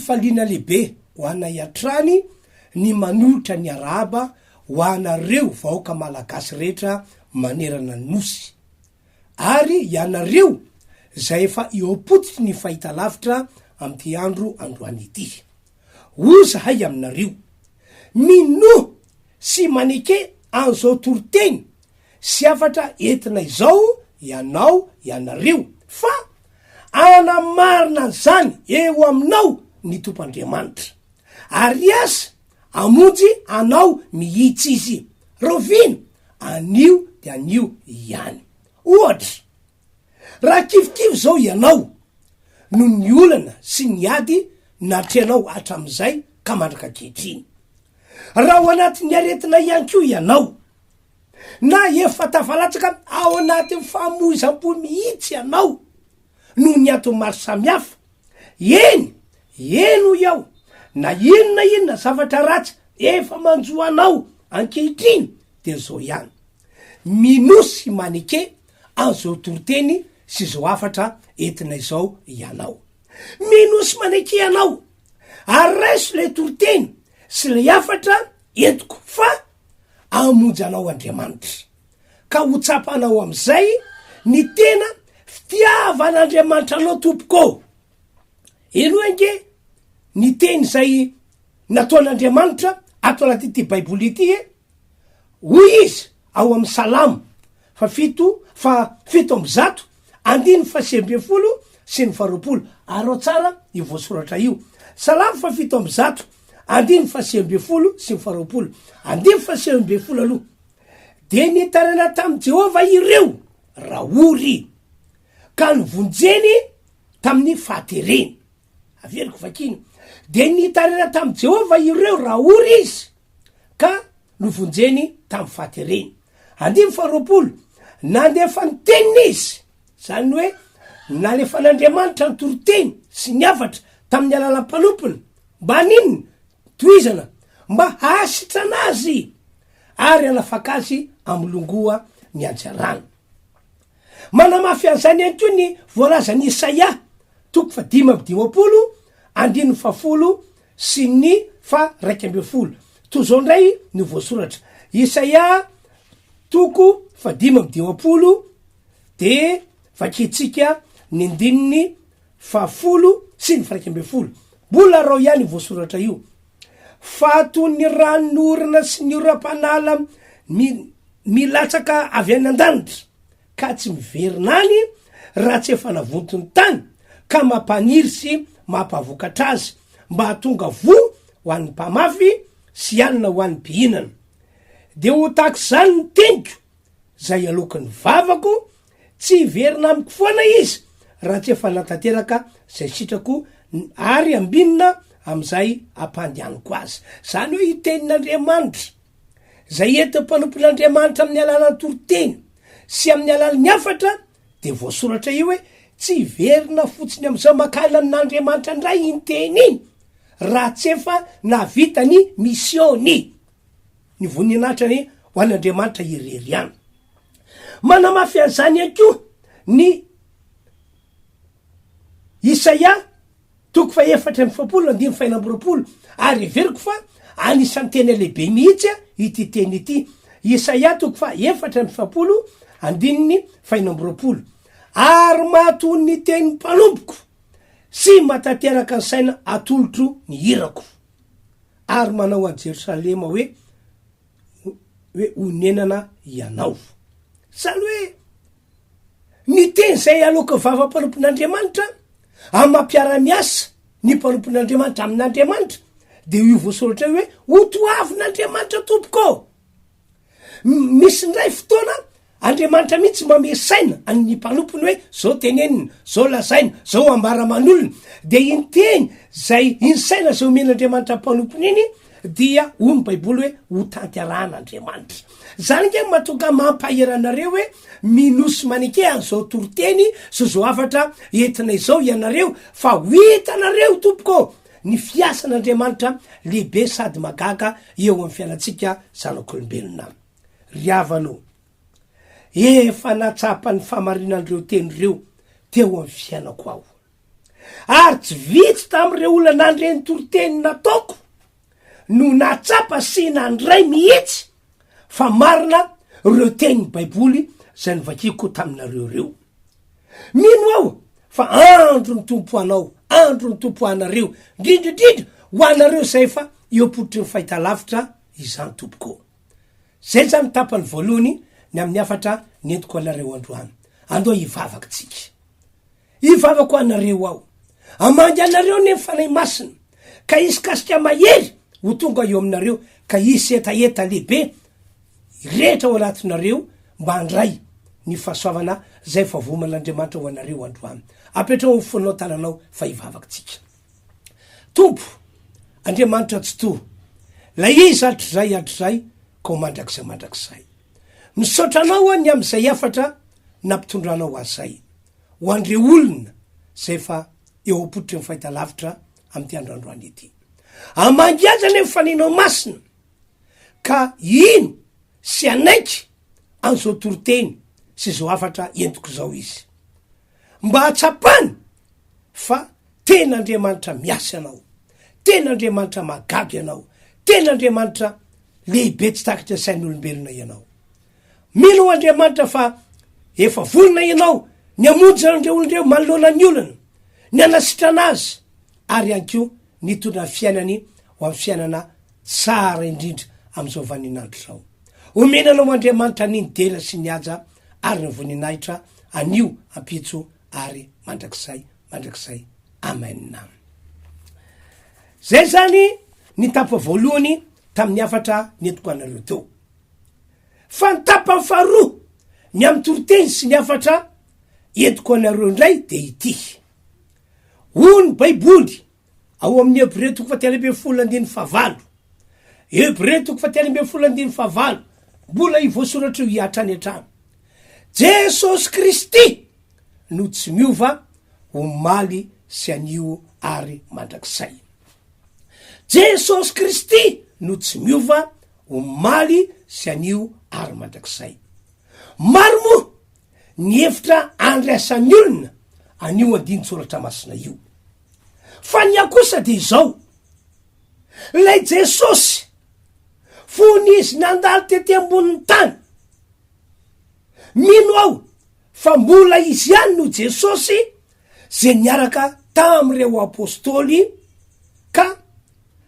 fifaliana lehibe ho ana iatrany ny manolotra ny araba ho anareo vahoaka malagasy rehetra manerana nosy, ary ianareo zay efa eopotitry ny fahita lavitra amty andro androany ity. Ozahay aminareo, mino sy maneke an'izao toroteny sy afatra entina izao ianao ianareo, fa anamarina zany eo aminao ny tompandriamanitra, ary asa amonjy anao mihitsy izy, rovino anio de anio ihany. Ohatra, raha kivikivy zao ianao no ny olana sy ny ady natreanao hatram'izay ka mandraka kehitriny, raha ho anatin'ny aretina ihany ko ianao na efa tafalatsaka ao anatin'ny famoizam-po mihitsy ianao no ny ato maro samihafa, eno iaho na inona zavatra ratsy efa manjoanao ankehitriny de zao ihany, minosy maneke an'izao toroteny sy zao afatra entina izao ianao. Minosy maneke ianao, araiso le toroteny sy le afatra entiko, fa amonjy anao Andriamanitra, ka ho tsapanao am'izay ny tena fitiavan'Andriamanitra anao tompoko. Eno ange ny teny zay nataon'Andriamanitra ato anaty baiboly ity hoy izy ao amin'ny Salamo fito amby zato andiny fahasembin'ny folo sy ny faharoapolo. Arao tsara io voasoratra io, Salamo fito amby zato andiny fahasembin'ny folo sy ny faharoapolo, andiny fahasembin'ny folo aloha. De nitarana tamy Jehova ireo raory ka nivonjeny tamin'ny fahatereny. Averiko vakiny, de nitarana tamy Jehova ireo raory izy ka novonjeny tamy fahatereny. Andiny faharoapolo, nandefa ny teniny izy, zany hoe nalefan'Andriamanitra ny toroteny sy ny afatra tamin'ny alalam-panompony mba ninona toizana mba hasitra anazy ary anafaka azy amlongoa ny anjarana. Manamafy an'izany ihany koa ny voalazan'ny Isaia 5:10 andiny fafolo sy ny fa 1:12. To zao ndray ny voasoratra Isaia 5:10 de vakitsika ny andininy fafolo sy ny 1:12. Mbola rao ihany voasoratra io. Fato ny ranorana sy ny oram-panala milatsaka avy any an-danitra ka tsy miverinany raha tsy efa navontony tany, ka mampaniry sy mampavokatra azy mba hatonga vo ho an'ny mpamafy sy anina ho an'ny mpihinana. De ho tahaky zany ny teniko zay alokan'ny vavako, tsy verina amiko foana izy raha tsy efa natanteraka zay sitrako ary ambinina am'izay ampandianiko azy. Zany hoe itenin'Andriamanitra zay entin'ny mpanompon'Andriamanitra amin'ny alalany toroteny sy amin'ny alalany afatra, de voasoratra io hoe tsy verina fotsiny am'izao makala amin'Andriamanitra ndray iny teny iny raha tsy efa navita ny misiony, ny voninatrany ho an'Andriamanitra irery any. Manamafy an'izany ihany koa ny Isaia 4:7 ary everiko fa anisan'ny tena lehibe mihitsy ity teny ity. Isaia 4:7 andininy 4:9 ary mahatony ny teny mpanompoko sy matateraka ny saina atolotro ny hirako, ary manao an'i Jerosalema hoe onenana ianao. Zany hoe ny teny zay aloka vava-panompon'Andriamanitra amampiara-miasa ny mpanompon'Andriamanitra amin'Andriamanitra, de io voasoratra hoe ho toavin'Andriamanitra tompoko. Misy ndray fotoana Andriamanitra mihitsy mamesaina amin'ny mpanompony hoe zao tenenina, zao lazaina, zao ambara manolona, de iny teny zay iny saina zay omen'Andriamanitra mpanompony iny dia ny baiboly hoe ho tantiarahan'Andriamanitra. Zany ke matonga mampahiranareo hoe minosy maneke an'izao toroteny sy zao afatra entina izao ianareo, fa ho hitanareo tompoko ny fiasan'Andriamanitra lehibe sady magaga eo amin'ny fiainatsika zanak'olombelona. Ry havano, efa natsapa ny famarinan'ireo teny reo teo amin'ny fiainako aho. ary tsy vitsy tam'ireo olana nandreny toroteny nataoko no natsapa sy nandray mihitsy fa marina reo teny baiboly zay nivakiko taminareo reo. Mino aho fa andro ny tompoanao, andro ny tompoanareo, ndrindrindrindra ho anareo zay fa eopotry ny fahitalavitra izany tompoko. Zay zany tapany voalohany ny amin'ny afatra nentiko anareo androany. Andao hivavaka tsika. Hivavako anareo aho. Amangy anareo ny fanay masina. Ka isy kasika mahery ho tonga eo aminareo ka isy etaeta lehibe rehetra ao anatinareo mba handray ny fahasoavana zay fa voman'Andriamanitra ho anareo androany. Apetrao ho fonao tananao fa hivavaka tsika. Tompo, Andriamanitra tsy to. La izy atrizay ko mandrakizay. Misaotra anao ny am'izay afatra nampitondranao azay. Ho andreo olona zay fa eo apotry ny fahitalavitra am'ty androandroany ety. Amangy azy ane faninao masina ka ino sy anaiky an'izao toroteny sy zao afatra entiko zao izy. Mba hatsapany fa tena Andriamanitra miasa anao, tena Andriamanitra magagy anao, tena Andriamanitra lehibe tsy takitra sain'olombelona ianao. Mino Andriamanitra fa efa volona ianao ny amonjy andreo olondreo manoloana ny olana, ny anasitrana azy, ary anko nitondra fiainany ho amin'ny fiainana tsara indrindra am'izao vaninandro zao. Omenanao Andriamanitra niny dela sy ny aja ary ny voninahitra anio ampitso ary mandrakizay. Amen. Zay zany ny tapa voalohany tamin'ny afatra nentiko anareo teo. Fa ny tapany faharoa ny amin'ny toroteny sy ny afatra entiko anareo indray de ity. Hoy ny baiboly ao amin'ny Hebreo 11:9, mbola ivoasoratra io hiatrany hatrany. Jesosy Kristy no tsy miova omaly sy anio ary mandrakizay. Jesosy Kristy no tsy miova omaly sy anio ary mandrakizay. Maro moa ny hevitra andraisan'ny olona anio andin-tsoratra masina io. Fa ny akosa de izao, lay Jesosy fony izy nandalo tety ambonin'ny tany. Mino aho fa mbola izy ihany no Jesosy zay niaraka tam'ireo apôstôly ka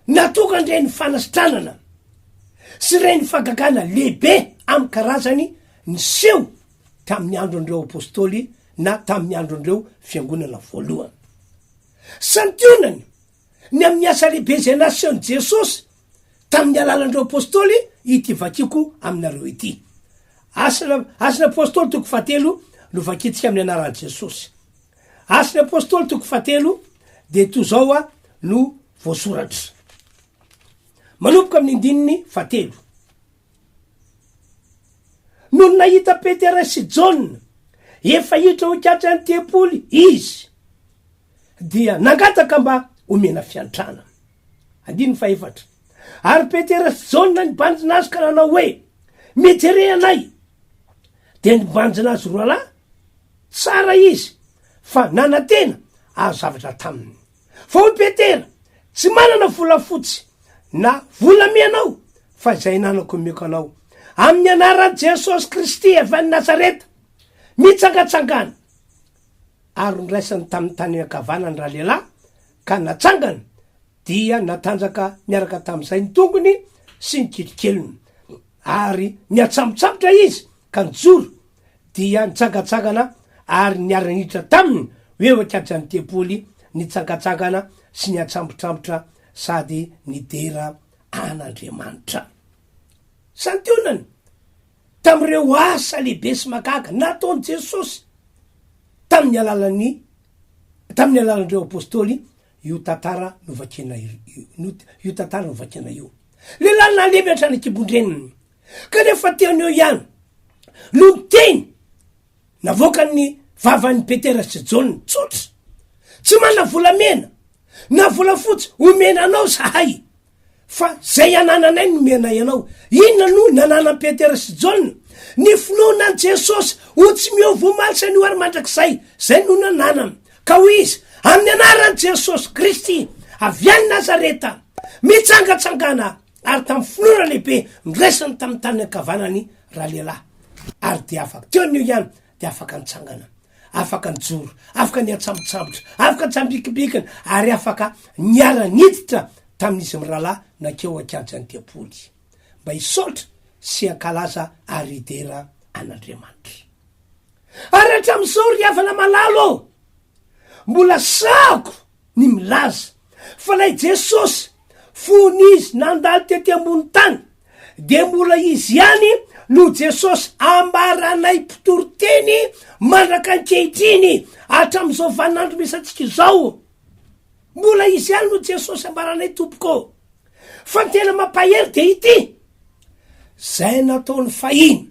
natoka ndray ny fanasitranana sy reny fagagana lehibe amy karazany niseho tamin'ny andro andreo apôstôly na tamin'ny andro andreo fiangonana voalohany. Santionany ny amin'ny asa lehibe zay nasehony Jesosy tamin'ny alalandreo apôstôly ity vakiko aminareo ity. Asan'ny apôstôly toko 7 no vakitsika amin'ny anaran'i Jesosy. Asan'ny apôstôly toko 7 de to zao no voasoratra. Manomboka amin'ny andininy 7. No nahita Petera sy Jona efa hiditra ho katrany tempoly izy dia nangataka mba omena fiantrana. 4. Ary Petera sy Jona nibanjina azy ka nanao hoe, mijery anay. De nibanjina azy roalahy tsara izy fa nanantena azo zavatra taminy. Fa hoy Petera, tsy manana volafotsy na volamianao fa zay nanako meko anao. Amin'ny anaran'i Jesosy Kristy avy any Nazareta, mitsangatsangana. Ary niraisany tamin'ny tany ankavanany raha lehilahy ka natsangana dia natanjaka miaraka tamin'izay ny tongony sy ny kilikeliny. Ary niatsambotsambitra izy ka nijoro dia nitsangatsangana ary niara-niditra taminy hoe katrany tempoly, nitsangatsangana sy niatsambotsambitra sady nidera an'Andriamanitra. Santionany tam'ireo asa lehibe sy magaga nataony Jesosy tamin'ny alalandreo apôstôly, io tantara no vakena io. Lehilahy nalemy hatrany kibondreniny kanefa teaneo ihany no teny navoakany vavan'ny Petera sy Jona tsotra, tsy mana volamena na volafotsy omena anao zahay, fa zay anananay no mena ianao. Inona no nanana Petera sy Jona? Ny finoana an Jesosy ho tsy miova omaly sy anio ary mandrakizay, zay no nananany. Ka ho izy amin'ny anaran' Jesosy Kristy avy any Nazareta mitsangatsangana ary tamin'ny finoana lehibe miresany tamin'ny tany ankavanany raha lehilahy ary de afaka teon'io ihany de afaka nitsangana, afaka nijoro, afaka niatsambotsambotry, afaka ntsambikimbikina ary afaka niara-niditra tamin'izy mirahalahy nakeo akajy any diapoly mba hisaotra sy ankalaza aridera an'Andriamanitra. Ary hatramin'izao ry havana malalo mbola sako ny milaza fa lay Jesosy fonizy nandalo tety ambony tany de mbola izy ihany no Jesosy ambaranay mpitoroteny mandraka ankehitriny hatramin'izao vaninandro misy atsika izao. Mbola izy ihany no Jesosy ambaranay tompoko. Fa tena mampahery de ity zay nataony fahiny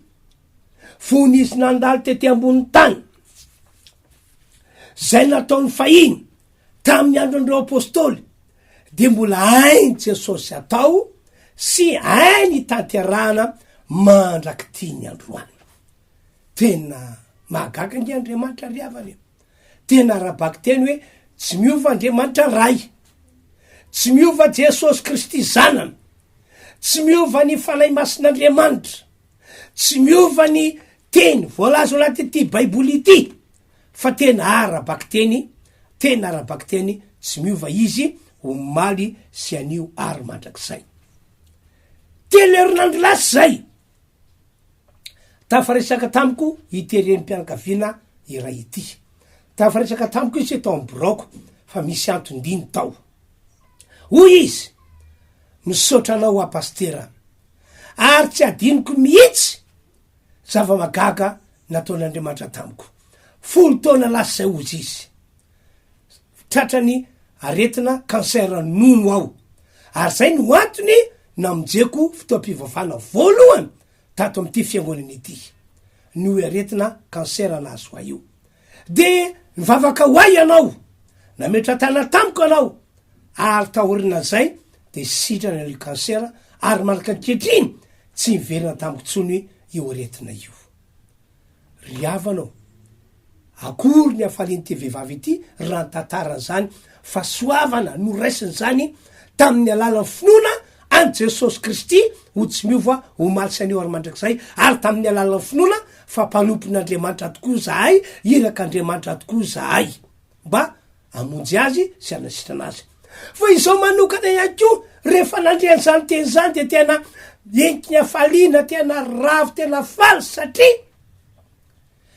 fonizy nandalo tety ambony tany, zay nataony fahiny tamin'ny andron'ireo apôstôly de mbola hainy Jesosy atao sy hainy tanterahana mandraky tiany androany. Tena mahagaga nge Andriamanitra ry havany, tena rabaky teny hoe tsy miova Andriamanitra ray, tsy miova Jesosy Kristy zanany, tsy miova ny fanahy masin'Andriamanitra, tsy miova ny teny voalaza anaty ity baiboly ity, fa tena arabaky teny, tena arabaky teny, tsy miova izy omaly sy anio ary mandrakizay. Telerinandro lasy zay tafaresaka tamiko itereny mpianakaviana iray ity, tafaresaka tamiko izy tao amboroko fa misy antondiny tao. Hoy izy, misaotra anao apastera ary tsy adiniko mihitsy zava-magaga nataon'Andriamanitra tamiko. 10 taona lasy zay ozy izy, tratrany aretina kansera nono aho, ary zay no antony namonjeko fitoam-pivavahana voalohany tato am'ty fiangonana ity, no aretina kansera nazo a io. De mivavaka hoay ianao, nametra tana tamiko anao, ary tahorina zay de sitrana io kansera ary malaka ankehitriny tsy miverina tamiko tsony io aretina io. Ry havanao, akory ny afaliany ty vehivavy ity raha ny tantarany zany fa soavana no raisiny zany tamin'ny alalan'ny finoana any Jesosy Kristy ho tsy miova ho maly sy anio ary mandrakizay, ary tamin'ny alalan'ny finoana fa mpanompon'Andriamanitra tokoa zahay, irak'Andriamanitra tokoa zahay, mba amonjy azy sy anasitrana azy. Fa izao manokana ihany koa rehefa nandreany zany teny zany de tena enky ny afaliana, tena ravo, tena faly satria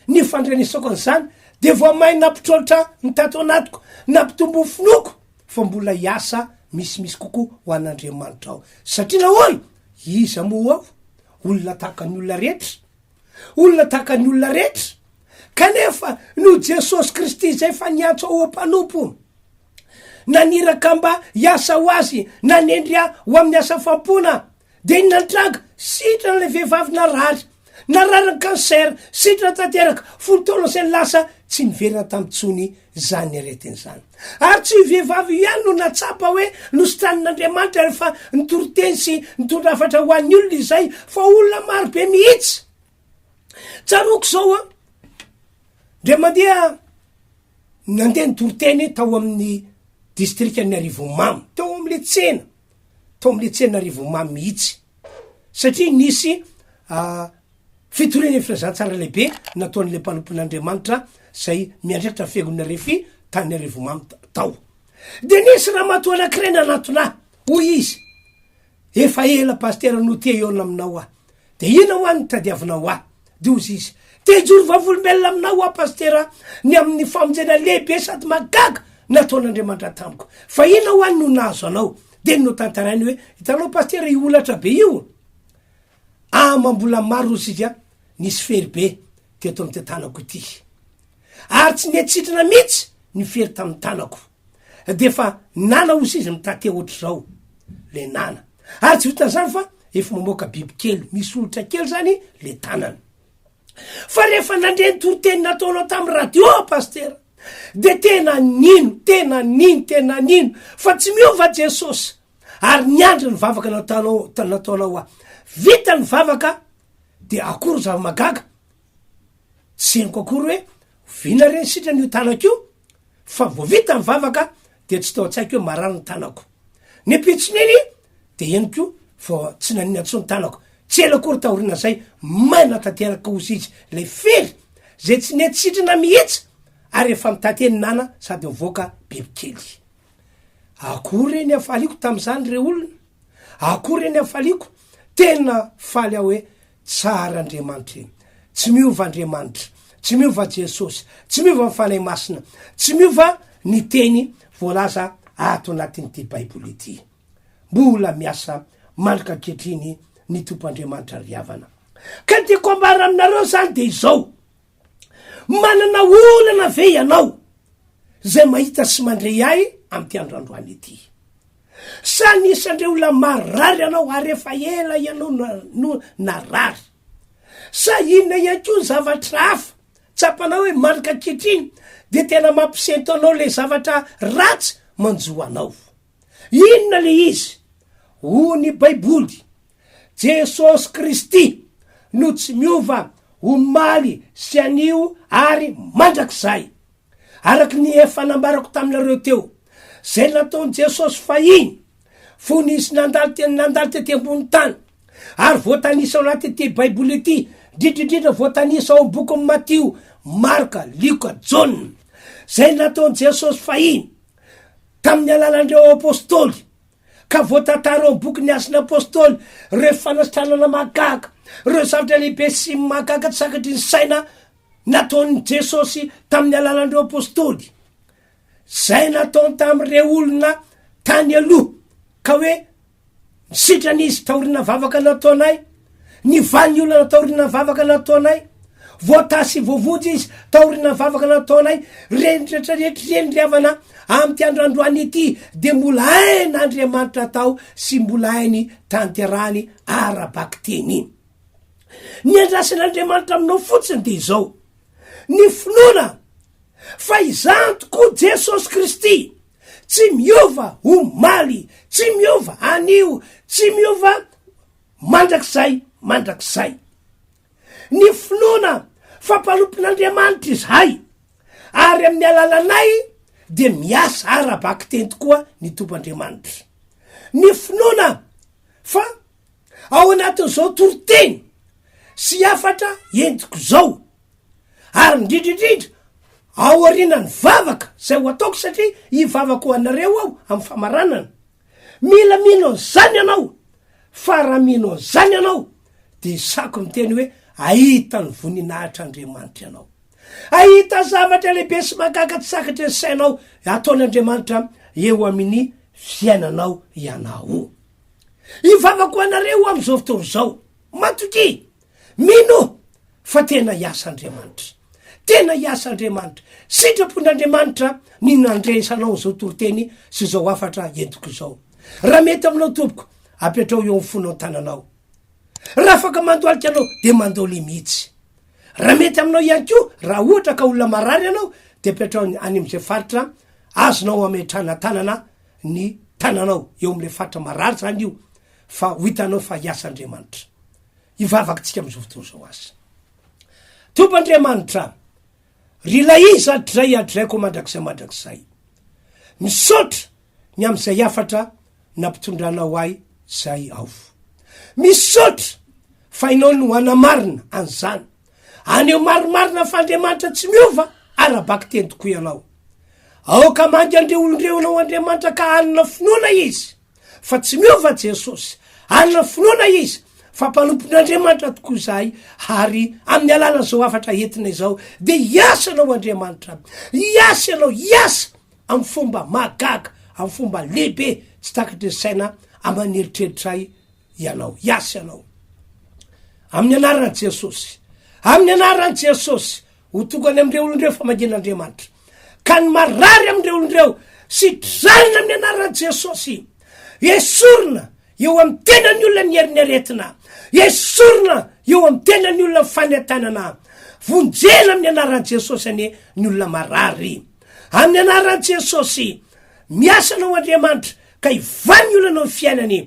ny fandrenesako an'izany de vo mahay nampitrolotra ny tato anatiko, nampitombo finoko, fa mbola hiasa misimisy kokoa ho an'Andriamanitra ao. Satria nahoana iza moa ao olona tahaka ny olona rehetra, olona tahaka ny olona rehetra, kanefa no Jesosy Kristy zay fa niantso ao ampanompo, naniraka mba hiasa ho azy, nanendrya ho amin'ny asa fampona, de nantranga sitrana le vehivavy nararany kansera, sitrana tanteraka 10 taona zay lasa tsy niverina tamitsony zany aretiny zany. Ary tsy vehivavy ihany no natsapa hoe nositran'Andriamanitra rehefa nitoroteny sy nitondra afatra ho an'ny olona izay, fa olona maro be mihitsy. Tsaroko zao ndre mandeha nandeha nitoroteny tao amin'ny distrikany Arivomamy, tao am'le tsena, tao am'le tsena Arivomamy mihitsy, satria nisy fitoreny firazantsara lehibe nataon'le mpanompon'Andriamanitra zay miandraikitra fiangonana RHEFI tany Arivomamy tao. De nisy raha matoa anankiray nanatona, hoy izy, efa ela pastera no te eona aminao ah, de ina ho any tadiavinao ah, de ozy izy, te hijoro vavolombelona aminao ah pastera, ny amin'ny famonjena lehibe sady magaga nataon'Andriamanitra tamiko, fa ina ho any no nazo anao. De no tantarainy hoe, hitanao pastera iolatra be io, mambola maro ozy izy nisy fery be teto amy ty tanako ity, ary tsy netsitrana mihitsy ny fery tamin'ny tanako, de fa nana ozy izy mitate ohatry zao le nana, ary tsy vitan'izany fa efa mamoaka biby kely, misy olotra kely zany le tanany. Fa rehefa nandre nitoroteny nataonao tamin'ny radio pastera, de tena nino fa tsy miova Jesosy, ary niandry ny vavaka nataonao ah, vita ny vavaka de akory zava-magaga, tsy henoko akory hoe vina reny sitrany io tanako io, fa voavita mivavaka de tsy tao an-tsaiko hoe marary ny tanako ny pitsininy de eniko fa tsy nanina antsony tanako tsy elakory tahorina zay maina tanteraka ozy izy le fery zay tsy netsitrina mihitsy ary efa mitateny nana sady mivoaka bibikely akory reny afaliko tam'izany re olona akory reny afaliko tena faly aho hoe tsara Andriamanitra eny tsy miova Andriamanitra tsy miova Jesosy tsy miova mifanay masina tsy miova ny teny voalaza ato anatin'ity baiboly ity mbola miasa mandrika ketriny ny tompoandriamanitra riavana ka tiako ambara aminareo zany de izao manana olana ve ianao zay mahita sy mandray ahy am'ty androandroany ity sa nisandre olona marary anao ary efa ela ianao no narary sa inona ianko ny zavatra hafa tsapanao hoe mandrika ketriny de tena mampisento anao le zavatra ratsy manjo anao inona le izy ho ny baiboly Jesosy Kristy no tsy miova omaly sy anio ary mandrakizay araky ny efa nambarako taminareo teo zay nataony Jesosy fahiny fonisy nandalo tety ambony tany ary voatanisa ao anaty ty baiboly ity dridridrindra voatanisa ao boky Matio Marka Luka Jona zay nataony Jesosy fahiny tamin'ny alalandreo apôstôly ka voatantara ao boky ny asin'ny apôstôly reo fanasitranana mahagaga reo zavatra lehibe sy mahagaga tsy sakatry ny saina nataony Jesosy tamin'ny alalandreo apôstôly zay nataony tam'ireo olona tany aloha ka hoe misitran'izy taorina vavaka nataonay ny vany olona taorina vavaka nataonay voatasy voavonjy izy taorina vavaka nataonay renitretrarehetra reny riavana am'ty androandroany ity de mbola haina Andriamanitra tao sy mbola hainy tanterany arabaky teny ny andrasan'Andriamanitra aminao fotsiny de izao ny finoana fa izany tokoa Jesosy Kristy tsy miova omaly tsy miova anio tsy miova mandrakizay ny finoana fa mpanompon'Andriamanitra izahay ary amin'ny alalanay de miasa arabaky teny tokoa ny tompoandriamanitra ny finoana fa ao anatin'izao toroteny sy afatra entiko zao ary indrindrindrindra ao arinany vavaka zay ho ataoko satria hivavaka ho anareo aho amin'ny famaranana mila mino an'izany ianao fa raha mino an'izany ianao de sako miteny hoe ahita ny voninahitra Andriamanitra ianao ahita zavatra lehibe sy mahagaga tsy sakatra ny sainao ataon'Andriamanitra eo amin'ny fiainanao ianao hivavaka ho anareo am'izao fotoana zao matoky mino fa tena iasa Andriamanitra tena iasa Andriamanitra sitrapon'Andriamanitra ny nandresanao zao toroteny sy zao afatra entiko zao raha mety aminao tompoko apetrao eo am'fonao tananao raha afaka mandoalika anao de mandoly mihitsy raha mety aminao ihany ko raha ohatra ka olona marary anao de apetrao any am'izay faritra azonao ametrana tanana ny tananao eo am'le faritra marary zany io fa ho hitanao fa iasa Andriamanitra hivavakytsika am'izao fotoana zao azy tompo Andriamanitra rilaiza adraiko mandrakizay misaotra ny am'izay afatra nampitondranao ahy zay ao misaotra fa inao no anamarina an'izany aneo marimarina fa Andriamanitra tsy miova arabaky teny tokoa ianao aoka mangy andreo olondreo anao Andriamanitra ka anina finoana izy fa tsy miova Jesosy anina finoana izy fa mpanompon'Andriamanitra tokoa zahay ary amin'ny alala zao afatra entina zao de iasa anao Andriamanitra iasa anao iasa amin'ny fomba mahagaga amin'ny fomba lehibe tsy takatry ny saina amaneritreritrray ianao iasa ianao amin'ny anaran'i Jesosy amin'ny anaran'i Jesosy ho tokany am'ireo olondreo fa mangen'Andriamanitra ka ny marary am'ireo olondreo sitralina amin'ny anaran'i Jesosy esorina eo amin'ny tenany olona ny heriniaretina esorina eo amin'ny tenany olona fanetanana vonjena amin'ny anaran'i Jesosy ane ny olona marary amin'ny anaran'i Jesosy miasa anao Andriamanitra ka ivany olana ny fiainany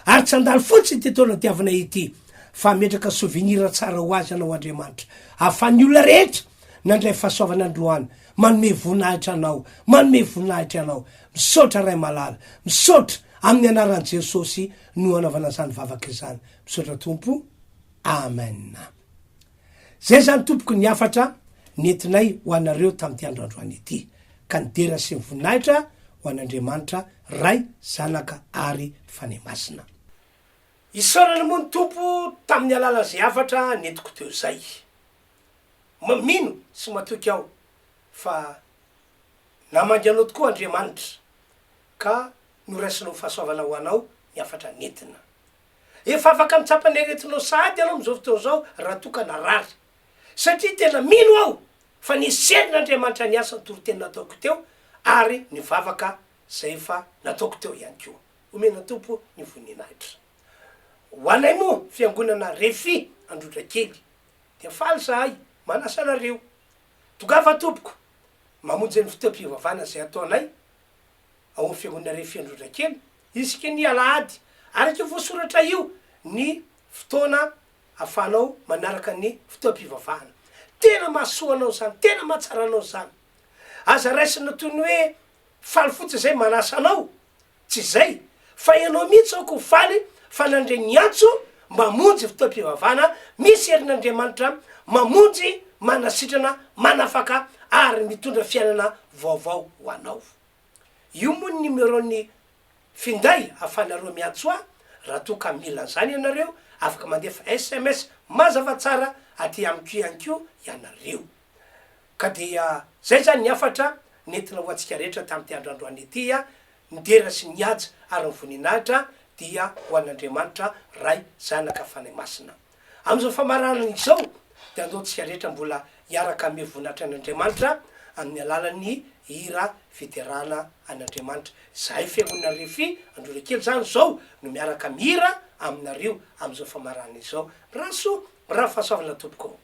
ary tsy andalo fotsiny ty taona diavana ity fa metraka souvenir tsara ho azy anao Andriamanitra ahafan'ny olona rehetra nandray fahasoavan'androany manome voninahitra anao manome voninahitra anao misaotra ray malala misaotra amin'ny anaran'i Jesosy no anaovana zany vavaka izany misaotra tompo amen. Zay zany tompoko ny afatra nentinay ho anareo tamin'ity androandroany ity ka nidera sy voninahitra ho an'Andriamanitra ray zanaka ary fanay masina. Isaorana moa ny tompo tamin'ny alala zay afatra nentiko teo zay. Mino sy matoky aho fa namangy anao tokoa Andriamanitra ka noraisinao fahasoavana ho anao ny afatra nentina. Efa afaka mitsapa ny aretinao sady anao am'izao fotoa zao raha toka narary. Satria tena mino aho fa niserin'Andriamanitra ny asa nytoroteny nataoko teo ary ny vavaka zay efa nataoko teo ihany koa. Omena tompo ny voninahitra. Ho anay moa fiangonana RHEFI Androndrakely dia faly zahay manasa anareo. Togava tompoko mamonjy ny fitaom-pivavahana zay ataonay ao amin'ny fiangonana RHEFI Androndrakely isika ny Alahady ary ke voasoratra io ny fotoana afanao manaraka ny fitaom-pivavahana. Tena mahasoa anao zany, tena mahatsara anao zany. Aza raisina toy ny hoe faly fotsy zay manasa anao, tsy zay fa ianao mihitsy aoko faly fa nandre ny antso mamonjy fitaom-pivavahana misy herin'Andriamanitra mamonjy manasitrana manafaka ary mitondra fiainana vaovao ho anao. Io moa ny numéro-ny finday afanareo miantso raha toka mila zany ianareo afaka mandefa SMS mazava tsara aty amiko ihany ko ianareo. Ka dia zay zany ny afatra nentina ho antsika rehetra tamin'ity androandroany ity nidera sy nihaja ary ny voninahitra dia ho an'Andriamanitra ray zanaka fanay masina. Am'izao famarana izao dia andaontsika rehetra mbola hiaraka ame voninahitra an'Andriamanitra amin'ny alalan'ny hira fiterana an'Andriamanitra. Zahay fiangonana RHEFI Androndrakely zany zao no miaraka mihira aminareo am'izao famarana izao. Raso raha fahasoavana tompoko.